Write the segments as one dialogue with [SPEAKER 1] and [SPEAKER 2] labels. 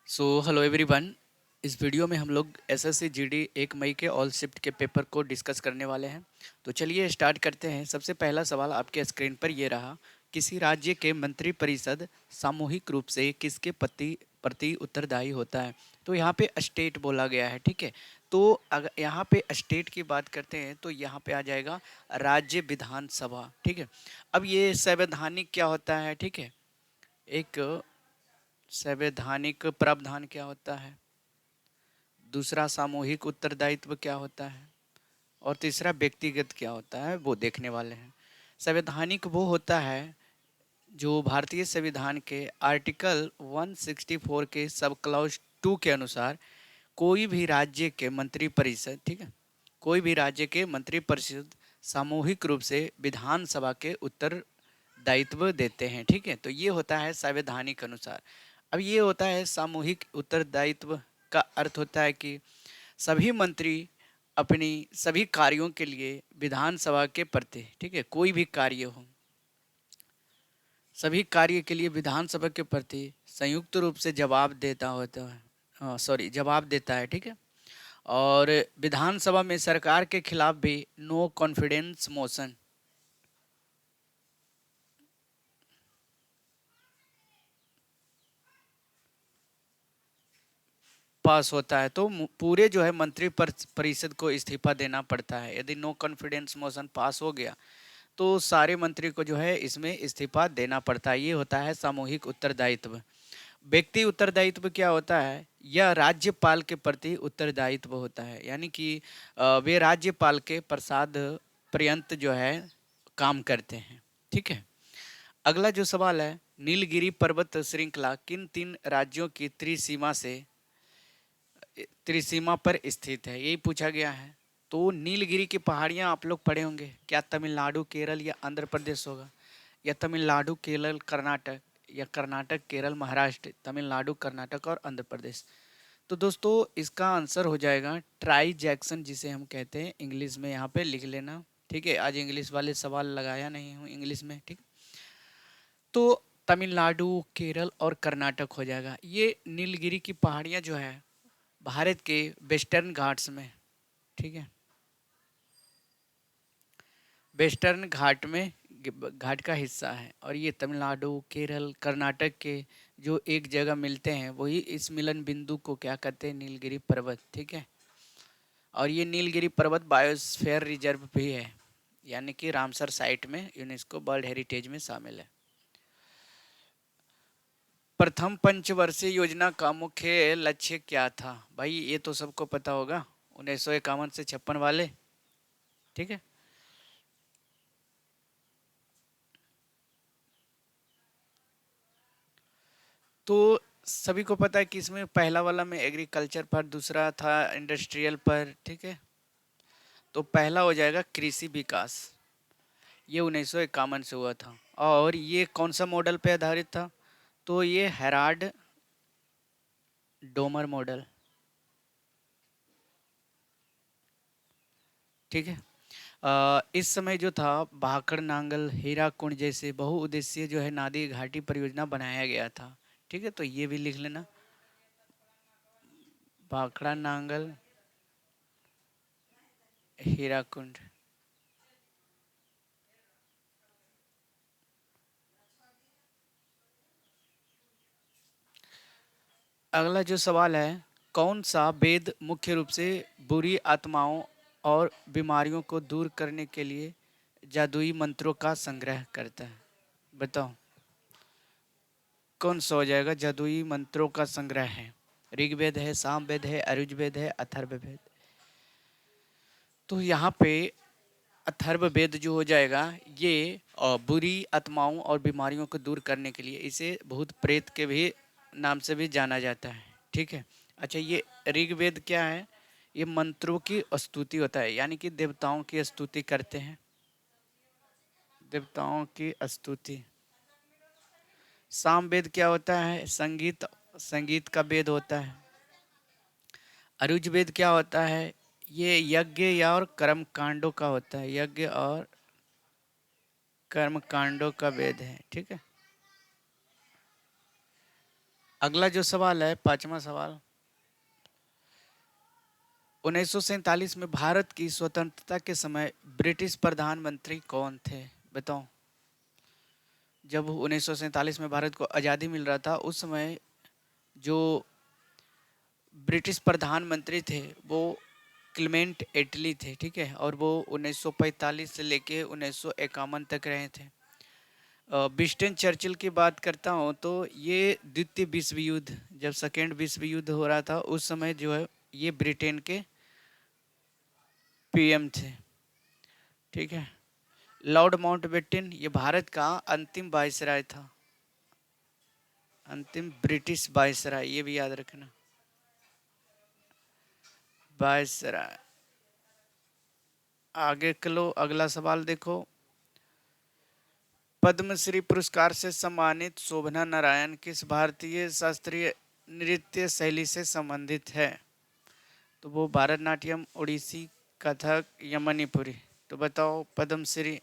[SPEAKER 1] Hello everyone. इस video में हम लोग एसएससी जीडी 1 मई के ऑल शिफ्ट के पेपर को डिस्कस करने वाले हैं। तो चलिए स्टार्ट करते हैं। सबसे पहला सवाल आपके स्क्रीन पर ये रहा। किसी राज्य के मंत्री परिषद सामूहिक रूप से किसके प्रति प्रति उत्तरदायी होता है? तो यहाँ पे स्टेट बोला गया है, ठीक है। तो अगर यहाँ पे स्टेट की बात करते हैं तो यहाँ पे आ जाएगा राज्य विधानसभा, ठीक है। अब ये संवैधानिक क्या होता है, ठीक है। एक संवैधानिक प्रावधान क्या होता है, दूसरा सामूहिक उत्तरदायित्व क्या होता है, और तीसरा व्यक्तिगत क्या होता है, वो देखने वाले हैं। संवैधानिक वो होता है जो भारतीय संविधान के आर्टिकल 164 के सब क्लॉज 2 के अनुसार कोई भी राज्य के मंत्री परिषद, ठीक है, कोई भी राज्य के मंत्री परिषद सामूहिक रूप से विधानसभा के उत्तरदायित्व देते हैं, ठीक है। तो ये होता है संवैधानिक अनुसार। अब ये होता है सामूहिक उत्तरदायित्व का अर्थ होता है कि सभी मंत्री अपनी सभी कार्यों के लिए विधानसभा के प्रति, ठीक है, कोई भी कार्य हो, सभी कार्य के लिए विधानसभा के प्रति संयुक्त रूप से जवाब देता होता है, जवाब देता है, ठीक है। और विधानसभा में सरकार के खिलाफ भी नो कॉन्फिडेंस मोशन पास होता है, तो पूरे जो है मंत्री परिषद को इस्तीफा देना पड़ता है। यदि नो कॉन्फिडेंस मोशन पास हो गया तो सारे मंत्री को जो है इसमें इस्तीफा देना पड़ता है। ये होता है सामूहिक उत्तरदायित्व। व्यक्ति उत्तरदायित्व क्या होता है? यह राज्यपाल के प्रति उत्तरदायित्व होता है, यानी कि वे राज्यपाल के प्रसाद पर्यंत जो है काम करते हैं, ठीक है। अगला जो सवाल है, नीलगिरी पर्वत श्रृंखला किन 3 राज्यों की त्रिसीमा पर स्थित है? यही पूछा गया है। तो नीलगिरी की पहाड़ियां आप लोग पढ़े होंगे, क्या तमिलनाडु, केरल या आंध्र प्रदेश होगा, या तमिलनाडु, केरल, कर्नाटक, या कर्नाटक, केरल, महाराष्ट्र, तमिलनाडु, कर्नाटक और आंध्र प्रदेश। तो दोस्तों इसका आंसर हो जाएगा ट्राई जैक्सन, जिसे हम कहते हैं। इंग्लिश में यहाँ पे लिख लेना, ठीक है। आज इंग्लिश वाले सवाल लगाया नहीं हूँ इंग्लिश में, ठीक। तो तमिलनाडु, केरल और कर्नाटक हो जाएगा। ये नीलगिरी की पहाड़ियाँ जो है भारत के वेस्टर्न घाट्स में, ठीक है, वेस्टर्न घाट में घाट का हिस्सा है। और ये तमिलनाडु, केरल, कर्नाटक के जो एक जगह मिलते हैं, वही इस मिलन बिंदु को क्या कहते हैं? नीलगिरी पर्वत, ठीक है। और ये नीलगिरी पर्वत बायोस्फीयर रिजर्व भी है, यानी कि रामसर साइट में यूनेस्को वर्ल्ड हेरिटेज में शामिल है। प्रथम पंचवर्षीय योजना का मुख्य लक्ष्य क्या था? भाई ये तो सबको पता होगा, 1951 से 56 वाले, ठीक है। तो सभी को पता है कि इसमें पहला वाला में एग्रीकल्चर पर, दूसरा था इंडस्ट्रियल पर, ठीक है। तो पहला हो जाएगा कृषि विकास। ये 1951 से हुआ था। और ये कौन सा मॉडल पे आधारित था? तो ये हेराल्ड डोमर मॉडल, ठीक है। इस समय जो था भाखड़ नांगल, हीराकुंड जैसे बहुउद्देशीय जो है नादी घाटी परियोजना बनाया गया था, ठीक है। तो ये भी लिख लेना, भाखड़ा नांगल, हीराकुंड। अगला जो सवाल है, कौन सा वेद मुख्य रूप से बुरी आत्माओं और बीमारियों को दूर करने के लिए जादुई मंत्रों का संग्रह करता है? बताओ कौन सा हो जाएगा? जादुई मंत्रों का संग्रह है। ऋग्वेद है, सामवेद है, अरुजवेद है, अथर्ववेद। तो यहाँ पे अथर्ववेद जो हो जाएगा, ये बुरी आत्माओं और बीमारियों को दूर करने के लिए, इसे भूत प्रेत के भी नाम से भी जाना जाता है, ठीक है। अच्छा, ये ऋग्वेद क्या है? ये मंत्रों की स्तुति होता है, यानी कि देवताओं की स्तुति करते हैं, देवताओं की स्तुति। सामवेद क्या होता है? संगीत, संगीत का वेद होता है। अरुजवेद क्या होता है? ये यज्ञ या और कर्म कांडों का होता है, यज्ञ और कर्म कांडों का वेद है, ठीक है। अगला जो सवाल है, पांचवा सवाल, 1947 में भारत की स्वतंत्रता के समय ब्रिटिश प्रधानमंत्री कौन थे? बताओ। जब 1947 में भारत को आज़ादी मिल रहा था, उस समय जो ब्रिटिश प्रधानमंत्री थे वो क्लेमेंट एटली थे, ठीक है, और वो 1945 से लेके 1951 तक रहे थे। विंस्टन चर्चिल की बात करता हूँ तो ये द्वितीय विश्व युद्ध, जब सेकेंड विश्व युद्ध हो रहा था, उस समय जो है ये ब्रिटेन के पीएम थे, ठीक है। लॉर्ड माउंटबेटन ये भारत का अंतिम वायसराय था, अंतिम ब्रिटिश वायसराय, ये भी याद रखना, वायसराय। आगे चलो, अगला सवाल देखो। पद्मश्री पुरस्कार से सम्मानित शोभना नारायण किस भारतीय शास्त्रीय नृत्य शैली से संबंधित है? तो वो भरतनाट्यम, ओडिसी, कथक या मणिपुरी। तो बताओ पद्मश्री।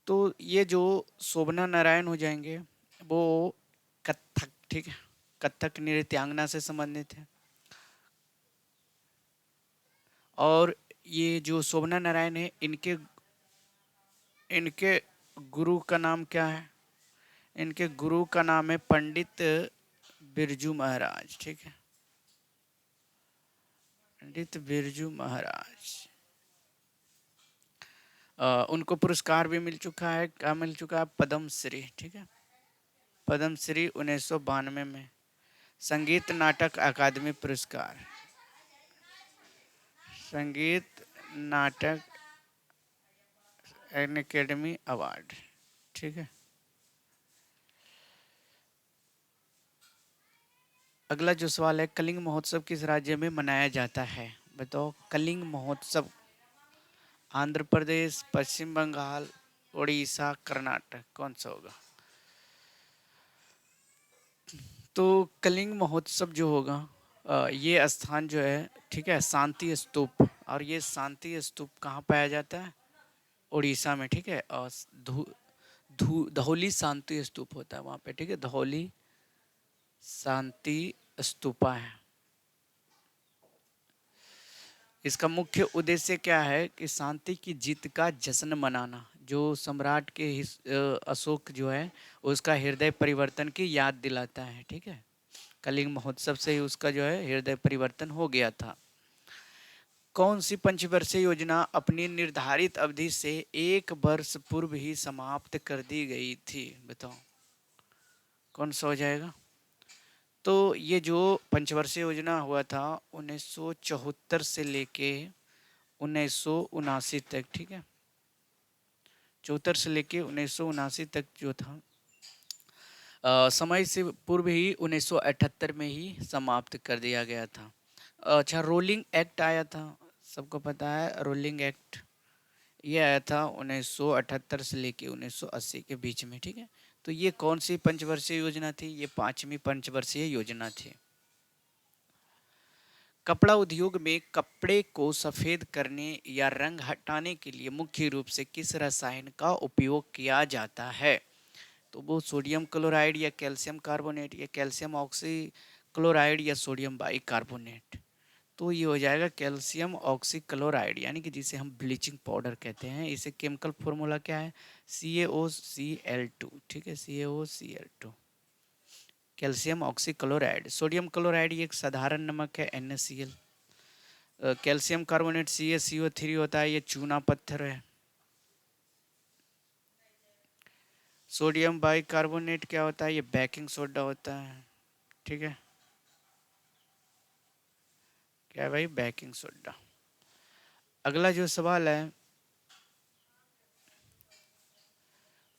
[SPEAKER 1] तो ये जो शोभना नारायण हो जाएंगे वो कथक, ठीक है, कथक नृत्यांगना से संबंधित है। और ये जो शोभना नारायण है, इनके इनके गुरु का नाम क्या है? इनके गुरु का नाम है पंडित बिरजू महाराज, ठीक है, पंडित बिरजू महाराज। उनको पुरस्कार भी मिल चुका है, क्या मिल चुका है? पद्मश्री, ठीक है, पद्मश्री 1992 में। संगीत नाटक अकादमी पुरस्कार, संगीत नाटक एकेडमी अवार्ड, ठीक है। अगला जो सवाल है, कलिंग महोत्सव किस राज्य में मनाया जाता है? बताओ कलिंग महोत्सव। आंध्र प्रदेश, पश्चिम बंगाल, उड़ीसा, कर्नाटक, कौन सा होगा? तो कलिंग महोत्सव जो होगा, ये स्थान जो है, ठीक है, शांति स्तूप, और ये शांति स्तूप कहाँ पाया जाता है? उड़ीसा में, ठीक है। और धौली शांति स्तूप होता है वहाँ पे, ठीक है, धौली शांति स्तूपा है। इसका मुख्य उद्देश्य क्या है कि शांति की जीत का जश्न मनाना, जो सम्राट के अशोक जो है उसका हृदय परिवर्तन की याद दिलाता है, ठीक है। कलिंग महोत्सव से ही उसका जो है हृदय परिवर्तन हो गया था। कौन सी पंचवर्षीय योजना अपनी निर्धारित अवधि से 1 वर्ष पूर्व ही समाप्त कर दी गई थी? बताओ कौन सा हो जाएगा? तो ये जो पंचवर्षीय योजना हुआ था 1974 से लेके 1979 तक, ठीक है, 74 से लेके 1979 तक जो था, समय से पूर्व ही 1978 में ही समाप्त कर दिया गया था। अच्छा, रोलिंग एक्ट आया था, सबको पता है रोलिंग एक्ट, ये आया था 1978 से लेके 1980 के बीच में, ठीक है। तो ये कौन सी पंचवर्षीय योजना थी? ये 5वीं पंचवर्षीय योजना थी। कपड़ा उद्योग में कपड़े को सफ़ेद करने या रंग हटाने के लिए मुख्य रूप से किस रसायन का उपयोग किया जाता है? तो वो सोडियम क्लोराइड या कैल्शियम कार्बोनेट या कैल्शियम ऑक्सी क्लोराइड या सोडियम बाई कार्बोनेट। तो ये हो जाएगा कैल्शियम ऑक्सी क्लोराइड, यानी कि जिसे हम ब्लीचिंग पाउडर कहते हैं। इसे केमिकल फॉर्मूला क्या है? CaOCl2, ठीक है, CaOCl2, calcium oxy chloride. Sodium chloride ये एक साधारण नमक है, NaCl। कैल्शियम कार्बोनेट CaCO3 होता है, ये चूना पत्थर है। सोडियम बाई कार्बोनेट क्या होता है? ये बेकिंग सोडा होता है, ठीक है, क्या है भाई? Baking soda. अगला जो सवाल है,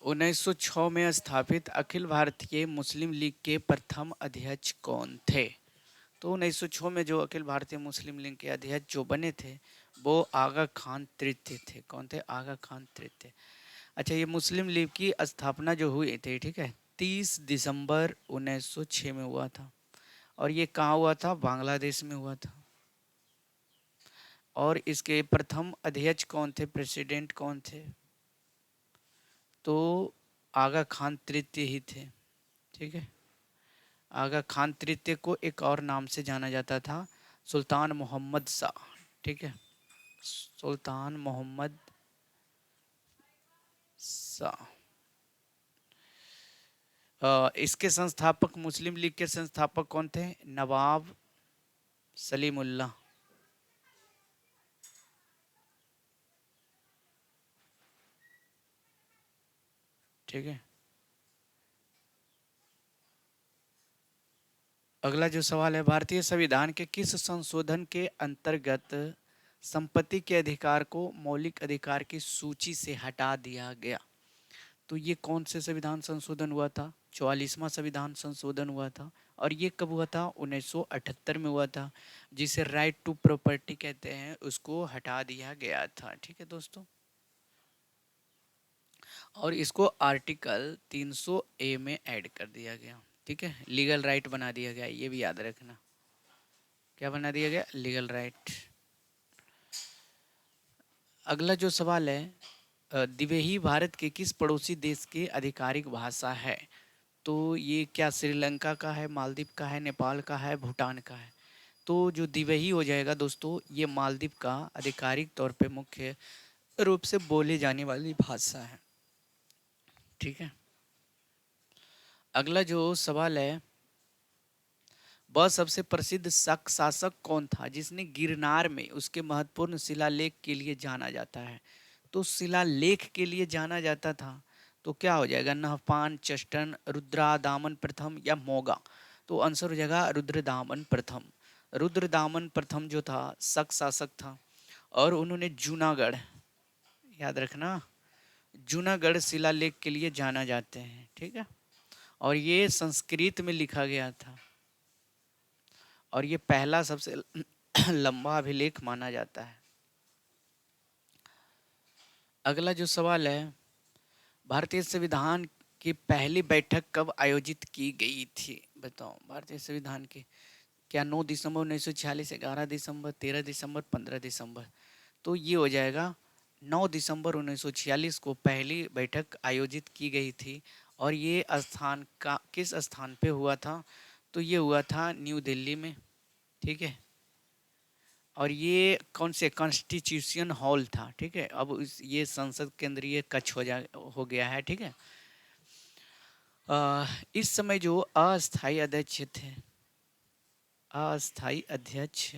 [SPEAKER 1] 1906 में स्थापित अखिल भारतीय मुस्लिम लीग के प्रथम अध्यक्ष कौन थे? तो 1906 में जो अखिल भारतीय मुस्लिम लीग के अध्यक्ष जो बने थे वो आगा खान तृतीय थे। कौन थे? आगा खान तृतीय। अच्छा, ये मुस्लिम लीग की स्थापना जो हुई थी, ठीक है, 30 दिसंबर 1906 में हुआ था, और ये कहाँ हुआ था? बांग्लादेश में हुआ था। और इसके प्रथम अध्यक्ष कौन थे? प्रेसिडेंट कौन थे? तो आगा खान तृतीय ही थे, ठीक है। आगा खान तृतीय को एक और नाम से जाना जाता था, सुल्तान मोहम्मद शाह। ठीक है, सुल्तान मोहम्मद शाह। इसके संस्थापक, मुस्लिम लीग के संस्थापक कौन थे? नवाब सलीमुल्लाह। ठीक है, अगला जो सवाल है, भारतीय संविधान के किस संशोधन के अंतर्गत संपत्ति के अधिकार को मौलिक अधिकार की सूची से हटा दिया गया? तो ये कौन से संविधान संशोधन हुआ था? 44वां संविधान संशोधन हुआ था। और ये कब हुआ था? 1978 में हुआ था, जिसे राइट टू प्रॉपर्टी कहते हैं, उसको हटा दिया गया था। ठीक है दोस्तों, और इसको आर्टिकल 300A में ऐड कर दिया गया। ठीक है, लीगल राइट बना दिया गया, ये भी याद रखना। क्या बना दिया गया? Legal right. अगला जो सवाल है, दिवेही भारत के किस पड़ोसी देश की आधिकारिक भाषा है? तो ये क्या श्रीलंका का है, मालदीव का है, नेपाल का है, भूटान का है? तो जो दिवेही हो जाएगा दोस्तों, ये मालदीव का आधिकारिक तौर पे मुख्य रूप से बोली जाने वाली भाषा है। ठीक है, अगला जो सवाल है, वह सबसे प्रसिद्ध शक शासक कौन था जिसने गिरनार में उसके महत्वपूर्ण शिलालेख के लिए जाना जाता है? तो शिलालेख के लिए जाना जाता था, तो क्या हो जाएगा? नहपान, चेस्टन, रुद्रदामन प्रथम या मोगा? तो आंसर हो जाएगा रुद्रदामन प्रथम। रुद्रदामन प्रथम जो था शक शासक था, और उन्होंने जूनागढ़, याद रखना, जूनागढ़ शिलालेख के लिए जाना जाते हैं। ठीक है, और ये संस्कृत में लिखा गया था, और ये पहला सबसे लंबा अभिलेख माना जाता है। अगला जो सवाल है, भारतीय संविधान की पहली बैठक कब आयोजित की गई थी? बताओ, भारतीय संविधान की, क्या 9 दिसंबर 1946, 11 दिसंबर, 13 दिसंबर, 15 दिसंबर? तो ये हो जाएगा 9 दिसंबर 1946 को पहली बैठक आयोजित की गई थी। और ये स्थान का किस स्थान पे हुआ था? तो ये हुआ था न्यू दिल्ली में। ठीक है, और ये कौन से कॉन्स्टिट्यूशन हॉल था? ठीक है, अब ये संसद केंद्रीय कक्ष हो गया है। ठीक है, इस समय जो अस्थाई अध्यक्ष थे, अस्थाई अध्यक्ष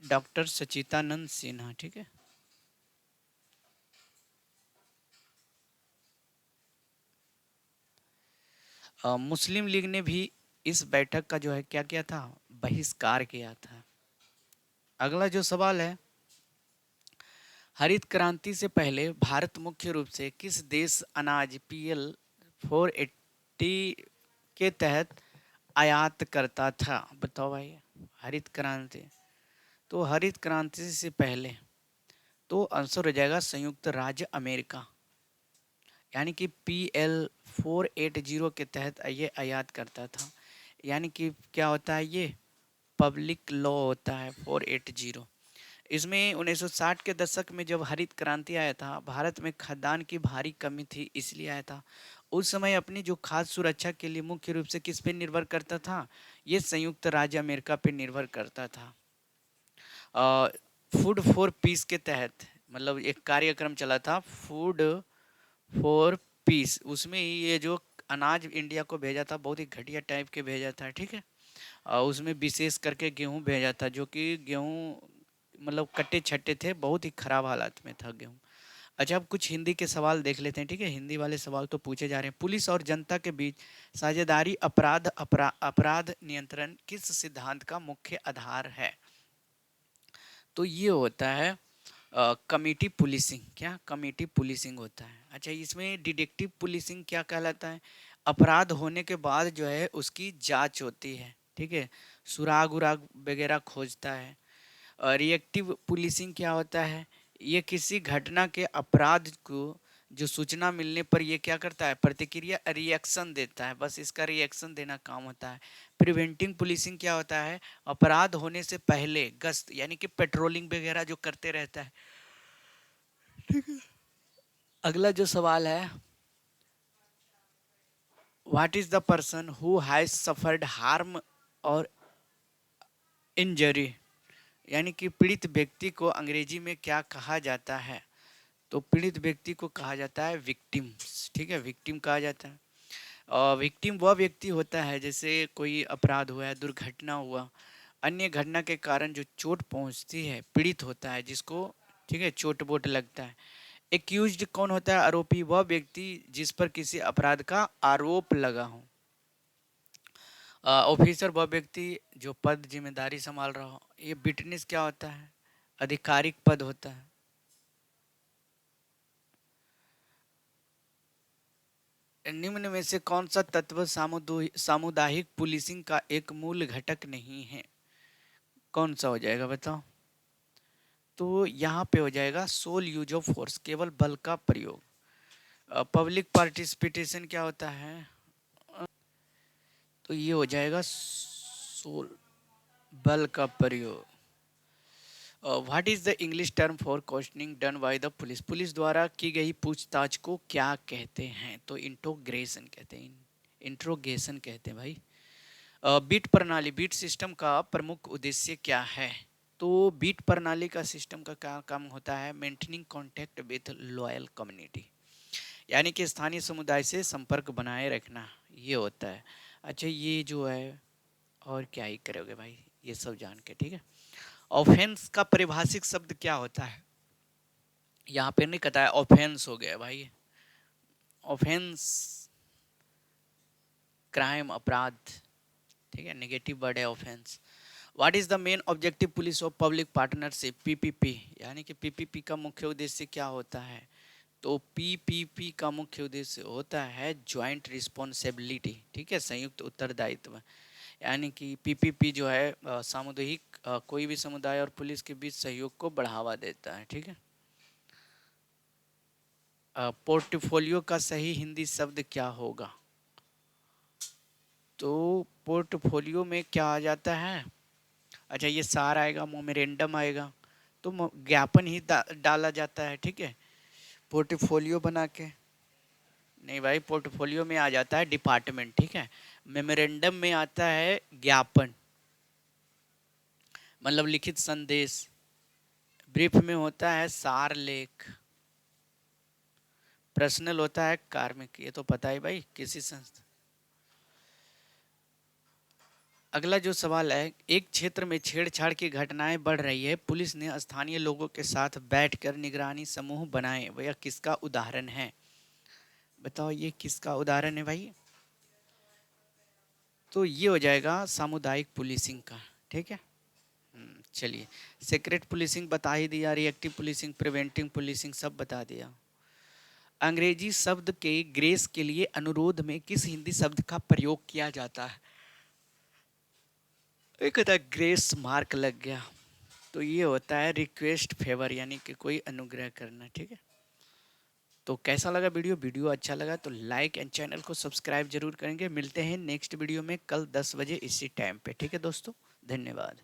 [SPEAKER 1] डॉक्टर सचिदानंद सिन्हा। ठीक है, मुस्लिम लीग ने भी इस बैठक का जो है क्या किया था? बहिष्कार किया था। अगला जो सवाल है, हरित क्रांति से पहले भारत मुख्य रूप से किस देश अनाज PL 480 के तहत आयात करता था? बताओ भाई, हरित क्रांति, तो हरित क्रांति से पहले तो आंसर हो जाएगा संयुक्त राज्य अमेरिका, यानी कि PL 480 के तहत ये आयात करता था। यानी कि क्या होता है? ये पब्लिक लॉ होता है 480। इसमें 1960 के दशक में जब हरित क्रांति आया था, भारत में खाद्यान्न की भारी कमी थी, इसलिए आया था। उस समय अपनी जो खाद्य सुरक्षा के लिए मुख्य रूप से किस पे निर्भर करता था? ये संयुक्त राज्य अमेरिका पे निर्भर करता था। फूड फॉर पीस के तहत, मतलब एक कार्यक्रम चला था, फूड फॉर पीस, उसमें ही ये जो अनाज इंडिया को भेजा था, बहुत ही घटिया टाइप के भेजा था। ठीक है, उसमें विशेष करके गेहूं भेजा था, जो कि गेहूं मतलब कट्टे छट्टे थे, बहुत ही खराब हालत में था गेहूं। अच्छा, अब कुछ हिंदी के सवाल देख लेते हैं। ठीक है, हिंदी वाले सवाल तो पूछे जा रहे हैं। पुलिस और जनता के बीच साझेदारी अपराध नियंत्रण किस सिद्धांत का मुख्य आधार है? तो ये होता है कमिटी पुलिसिंग। क्या? कमिटी पुलिसिंग होता है। अच्छा, इसमें डिटेक्टिव पुलिसिंग क्या कहलाता है? अपराध होने के बाद जो है उसकी जांच होती है। ठीक है, सुराग उराग वगैरह खोजता है। रिएक्टिव पुलिसिंग क्या होता है? ये किसी घटना के अपराध को जो सूचना मिलने पर ये क्या करता है? प्रतिक्रिया, रिएक्शन देता है, बस इसका रिएक्शन देना काम होता है। प्रिवेंटिंग पुलिसिंग क्या होता है? अपराध होने से पहले गश्त, यानी कि पेट्रोलिंग वगैरह जो करते रहता है। अगला जो सवाल है what is the person who has suffered harm और इंजरी, यानी कि पीड़ित व्यक्ति को अंग्रेजी में क्या कहा जाता है? तो पीड़ित व्यक्ति को कहा जाता है विक्टिम्स, ठीक है, विक्टिम कहा जाता है। और विक्टिम वह व्यक्ति होता है जैसे कोई अपराध हुआ है, दुर्घटना हुआ, अन्य घटना के कारण जो चोट पहुंचती है, पीड़ित होता है जिसको, ठीक है, चोट वोट लगता है। एक्यूज्ड कौन होता है? आरोपी, वह व्यक्ति जिस पर किसी अपराध का आरोप लगा हो। ऑफिसर, वह व्यक्ति जो पद जिम्मेदारी संभाल रहा हो। ये विटनेस क्या होता है? आधिकारिक पद होता है। निम्न में से कौन सा तत्व सामुदायिक पुलिसिंग का एक मूल घटक नहीं है? कौन सा हो जाएगा बताओ? तो यहाँ पे हो जाएगा सोल यूज ऑफ फोर्स, केवल बल का प्रयोग। पब्लिक पार्टिसिपेशन क्या होता है? तो ये हो जाएगा सोल, बल का प्रयोग। What is the English term for questioning done by the police? Police द्वारा की गई पूछताछ को क्या कहते हैं? तो इंट्रोग्रेशन कहते हैं, इंट्रोगेशन कहते हैं भाई। बीट प्रणाली, बीट सिस्टम का प्रमुख उद्देश्य क्या है? तो बीट प्रणाली का सिस्टम का क्या काम होता है? Maintaining contact with loyal community, यानी कि स्थानीय समुदाय से संपर्क बनाए रखना, ये होता है। अच्छा, ये जो है और क्या ही करोगे भाई ये सब जान के, ठीक है। ऑफेंस का परिभाषिक शब्द क्या होता है? यहाँ पे नहीं कहता है, ऑफेंस हो गया भाई। ऑफेंस क्राइम, अपराध, ठीक है, नेगेटिव वर्ड है offence. What is the main objective police of public partnership, PPP, यानी कि पीपीपी का मुख्य उद्देश्य क्या होता है? तो पीपीपी का मुख्य उद्देश्य होता है ज्वाइंट रिस्पॉन्सिबिलिटी, ठीक है, संयुक्त उत्तरदायित्व। यानी कि पीपीपी जो है सामुदायिक, कोई भी समुदाय और पुलिस के बीच सहयोग को बढ़ावा देता है, ठीक है। पोर्टफोलियो का सही हिंदी शब्द क्या होगा? तो पोर्टफोलियो में क्या आ जाता है? अच्छा, ये सार आएगा, मोमेरेंडम आएगा, तो ज्ञापन ही डाला जाता है, ठीक है, पोर्टफोलियो बना के। नहीं भाई, पोर्टफोलियो में आ जाता है डिपार्टमेंट, ठीक है। मेमोरेंडम में आता है ज्ञापन, मतलब लिखित संदेश। ब्रीफ में होता है सार लेख। पर्सनल होता है कार्मिक, ये तो पता है भाई किसी संस्था। अगला जो सवाल है, एक क्षेत्र में छेड़छाड़ की घटनाएं बढ़ रही है, पुलिस ने स्थानीय लोगों के साथ बैठकर निगरानी समूह बनाए, वह किसका उदाहरण है? बताओ ये किसका उदाहरण है भाई? तो ये हो जाएगा सामुदायिक पुलिसिंग का, ठीक है। चलिए, सीक्रेट पुलिसिंग बता ही दिया, रिएक्टिव पुलिसिंग, प्रिवेंटिव पुलिसिंग सब बता दिया। अंग्रेजी शब्द के ग्रेस के लिए अनुरोध में किस हिंदी शब्द का प्रयोग किया जाता है? एक होता है ग्रेस मार्क लग गया, तो ये होता है रिक्वेस्ट फेवर, यानी कि कोई अनुग्रह करना, ठीक है। तो कैसा लगा वीडियो? वीडियो अच्छा लगा तो लाइक एंड चैनल को सब्सक्राइब जरूर करेंगे। मिलते हैं नेक्स्ट वीडियो में कल 10 बजे इसी टाइम पे, ठीक है दोस्तों, धन्यवाद।